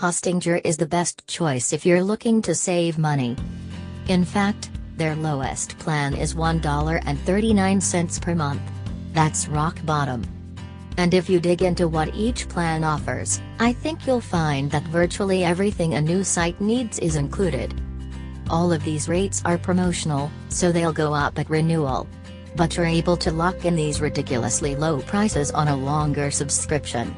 Hostinger is the best choice if you're looking to save money. In fact, their lowest plan is $1.39 per month. That's rock bottom. And if you dig into what each plan offers, I think you'll find that virtually everything a new site needs is included. All of these rates are promotional, so they'll go up at renewal. But you're able to lock in these ridiculously low prices on a longer subscription.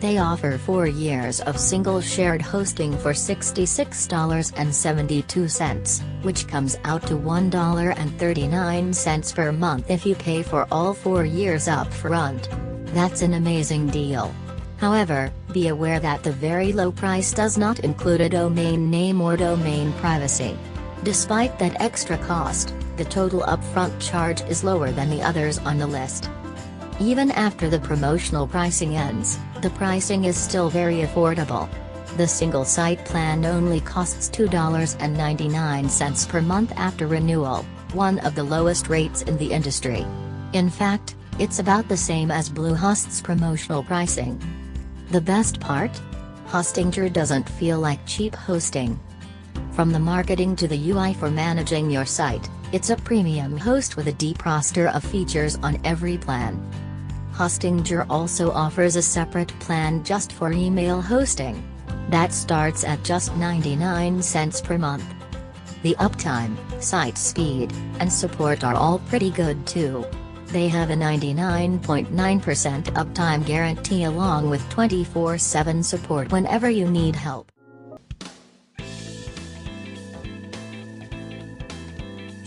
They offer 4 years of single shared hosting for $66.72, which comes out to $1.39 per month if you pay for all 4 years up front. That's an amazing deal. However, be aware that the very low price does not include a domain name or domain privacy. Despite that extra cost, the total upfront charge is lower than the others on the list. Even after the promotional pricing ends, the pricing is still very affordable. The single site plan only costs $2.99 per month after renewal, one of the lowest rates in the industry. In fact, it's about the same as Bluehost's promotional pricing. The best part? Hostinger doesn't feel like cheap hosting. From the marketing to the UI for managing your site, it's a premium host with a deep roster of features on every plan. Hostinger also offers a separate plan just for email hosting. That starts at just 99 cents per month. The uptime, site speed, and support are all pretty good too. They have a 99.9% uptime guarantee along with 24/7 support whenever you need help.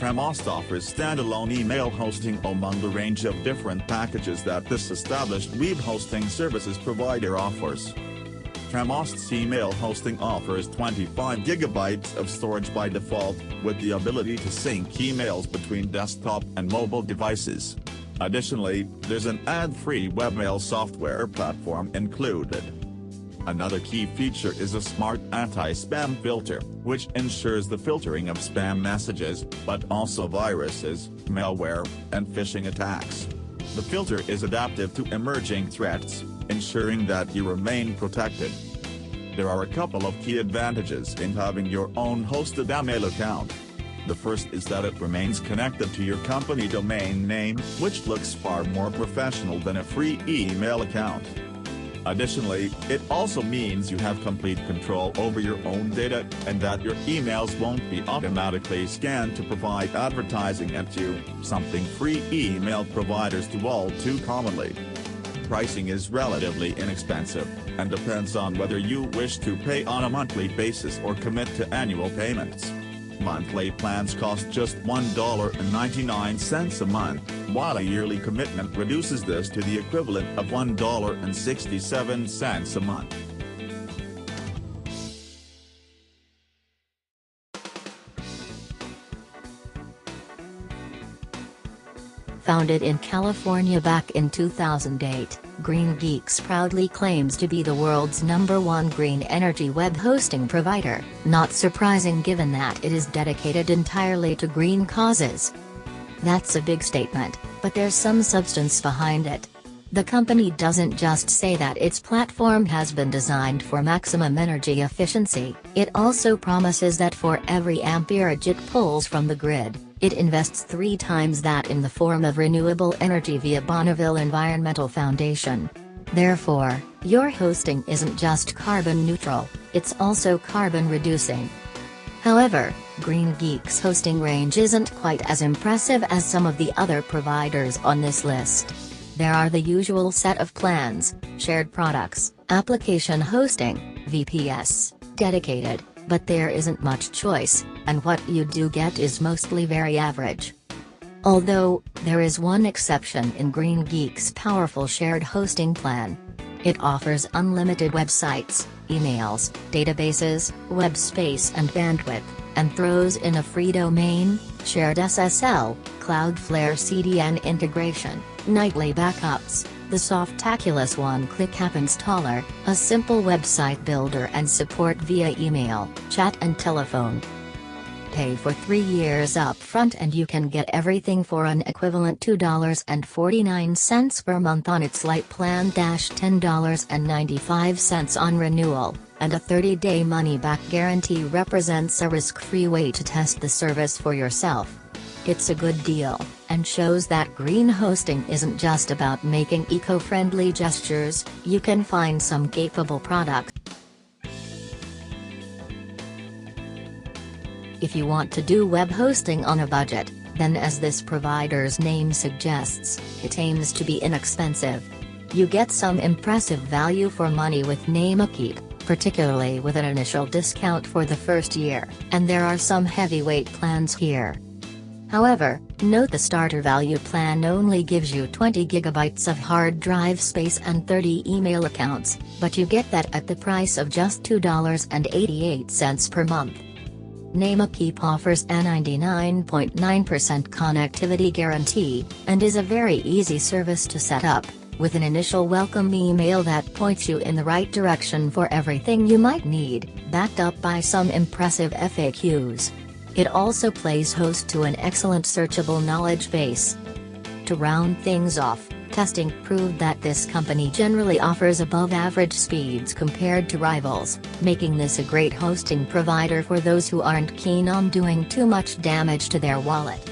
Tramost offers standalone email hosting among the range of different packages that this established web hosting services provider offers. Tramost's email hosting offers 25 GB of storage by default, with the ability to sync emails between desktop and mobile devices. Additionally, there's an ad-free webmail software platform included. Another key feature is a smart anti-spam filter, which ensures the filtering of spam messages, but also viruses, malware, and phishing attacks. The filter is adaptive to emerging threats, ensuring that you remain protected. There are a couple of key advantages in having your own hosted email account. The first is that it remains connected to your company domain name, which looks far more professional than a free email account. Additionally, it also means you have complete control over your own data, and that your emails won't be automatically scanned to provide advertising at you, something free email providers do all too commonly. Pricing is relatively inexpensive, and depends on whether you wish to pay on a monthly basis or commit to annual payments. Monthly plans cost just $1.99 a month, while a yearly commitment reduces this to the equivalent of $1.67 a month. Founded in California back in 2008, Green Geeks proudly claims to be the world's #1 green energy web hosting provider, not surprising given that it is dedicated entirely to green causes. That's a big statement, but there's some substance behind it. The company doesn't just say that its platform has been designed for maximum energy efficiency, it also promises that for every amperage it pulls from the grid, it invests 3 times that in the form of renewable energy via Bonneville Environmental Foundation. Therefore, your hosting isn't just carbon neutral, it's also carbon reducing. However, Green Geek's hosting range isn't quite as impressive as some of the other providers on this list. There are the usual set of plans: shared products, application hosting, VPS, dedicated, but there isn't much choice, and what you do get is mostly very average. Although, there is one exception in Green Geek's powerful shared hosting plan. It offers unlimited websites, emails, databases, web space and bandwidth, and throws in a free domain, shared SSL, Cloudflare CDN integration, nightly backups, the Softaculous one-click app installer, a simple website builder and support via email, chat and telephone. Pay for 3 years upfront and you can get everything for an equivalent $2.49 per month on its light plan, $10.95 on renewal. and a 30-day money-back guarantee represents a risk-free way to test the service for yourself. It's a good deal, and shows that green hosting isn't just about making eco-friendly gestures. You can find some capable products. If you want to do web hosting on a budget, then as this provider's name suggests, it aims to be inexpensive. You get some impressive value for money with Namekeep, particularly with an initial discount for the first year, and there are some heavyweight plans here. However, note the starter value plan only gives you 20 gigabytes of hard drive space and 30 email accounts, but you get that at the price of just $2.88 per month. Namekeep offers a 99.9% connectivity guarantee, and is a very easy service to set up, with an initial welcome email that points you in the right direction for everything you might need, backed up by some impressive FAQs. It also plays host to an excellent searchable knowledge base. To round things off, testing proved that this company generally offers above-average speeds compared to rivals, making this a great hosting provider for those who aren't keen on doing too much damage to their wallet.